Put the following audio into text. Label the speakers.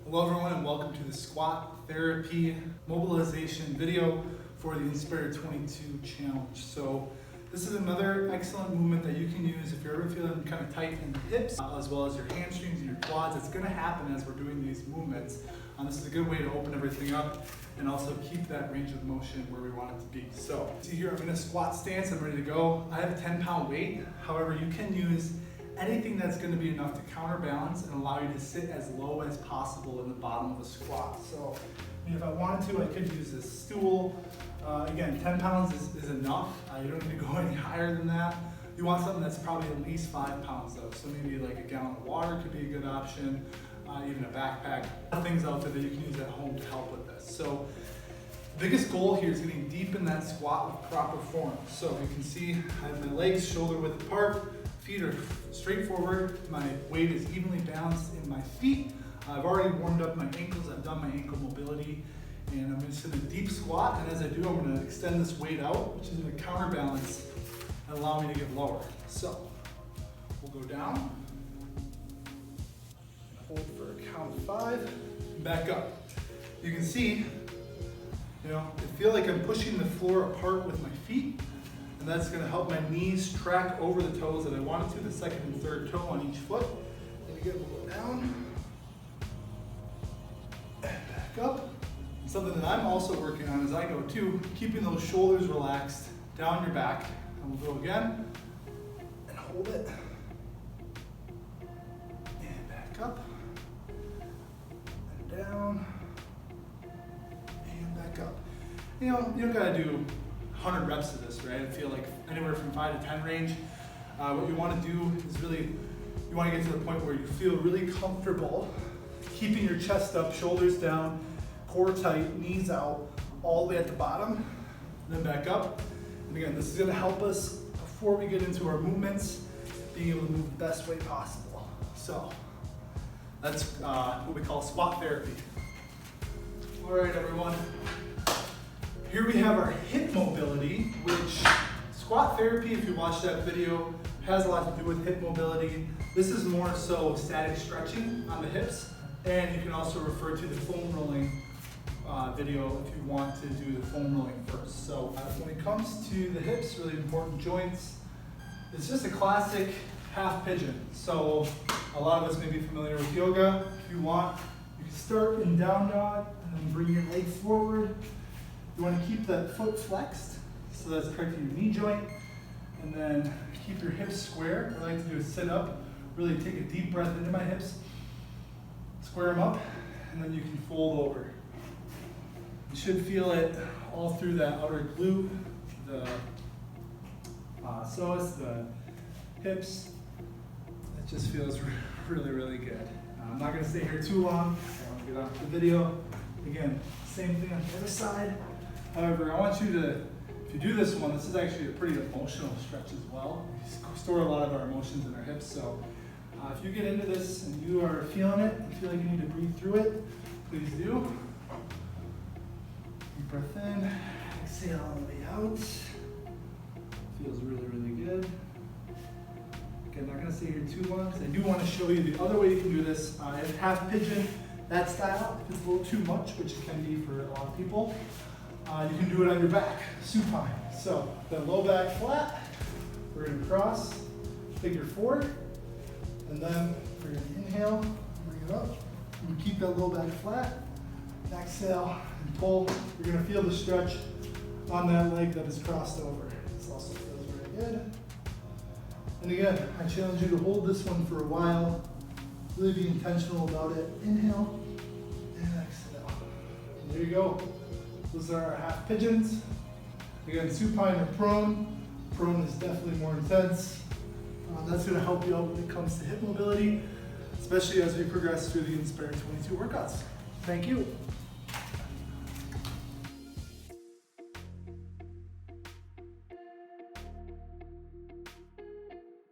Speaker 1: Hello everyone and welcome to the squat therapy mobilization video for the Inspire 22 challenge. So this is another excellent movement that you can use if you're ever feeling kind of tight in the hips, as well as your hamstrings and your quads. It's going to happen as we're doing these movements. This is a good way to open everything up and also keep that range of motion where we want it to be. So see here, I'm in a squat stance, I'm ready to go. I have a 10-pound weight. However, you can use anything that's going to be enough to counterbalance and allow you to sit as low as possible in the bottom of the squat. So if I wanted to, I could use this stool. Again, 10 pounds is enough. You don't need to go any higher than that. You want something that's probably at least 5 pounds though. So maybe like a gallon of water could be a good option, even a backpack. Things out there that you can use at home to help with this. So the biggest goal here is getting deep in that squat with proper form. So you can see I have my legs shoulder width apart. Feet are straight forward. My weight is evenly balanced in my feet. I've already warmed up my ankles. I've done my ankle mobility. And I'm just in a deep squat. And as I do, I'm going to extend this weight out, which is going to counterbalance and allow me to get lower. So we'll go down. Hold for a count of 5. And back up. You can see, I feel like I'm pushing the floor apart with my feet. And that's going to help my knees track over the toes that I wanted to, the second and third toe on each foot. And again, we'll go down and back up. And something that I'm also working on as I go too, keeping those shoulders relaxed down your back. And we'll go again and hold it. And back up and down and back up. You don't got to do 100 reps of this, right? I feel like anywhere from 5 to 10 range. What you want to do is really, you want to get to the point where you feel really comfortable keeping your chest up, shoulders down, core tight, knees out, all the way at the bottom, and then back up. And again, this is going to help us before we get into our movements, being able to move the best way possible. So that's what we call squat therapy. All right, everyone. Here we have our hip mobility, which squat therapy, if you watch that video, has a lot to do with hip mobility. This is more so static stretching on the hips, and you can also refer to the foam rolling video if you want to do the foam rolling first. So when it comes to the hips, really important joints, it's just a classic half pigeon. So a lot of us may be familiar with yoga. If you want, you can start in down dog and then bring your leg forward. You want to keep that foot flexed, so that's protecting your knee joint, and then keep your hips square. What I like to do is sit up, really take a deep breath into my hips, square them up, and then you can fold over. You should feel it all through that outer glute, the psoas, the hips. It just feels really, really good. I'm not going to stay here too long. I want to get off the video. Again, same thing on the other side. However, I want you to, if you do this one, this is actually a pretty emotional stretch as well. We store a lot of our emotions in our hips, so if you get into this and you are feeling it, and feel like you need to breathe through it, please do. Deep breath in, exhale all the way out. Feels really, really good. Again, not going to stay here too long, because I do want to show you the other way you can do this. Half pigeon, that style, if it's a little too much, which it can be for a lot of people. You can do it on your back, supine. So the low back flat, we're going to cross, figure 4, and then we're going to inhale, bring it up, and keep that low back flat, and exhale and pull. You're going to feel the stretch on that leg that is crossed over. This also feels very good. And again, I challenge you to hold this one for a while, really be intentional about it. Inhale and exhale. And there you go. Those are our half pigeons. Again, supine or prone. Prone is definitely more intense. That's going to help you out when it comes to hip mobility, especially as we progress through the Inspire 22 workouts. Thank you.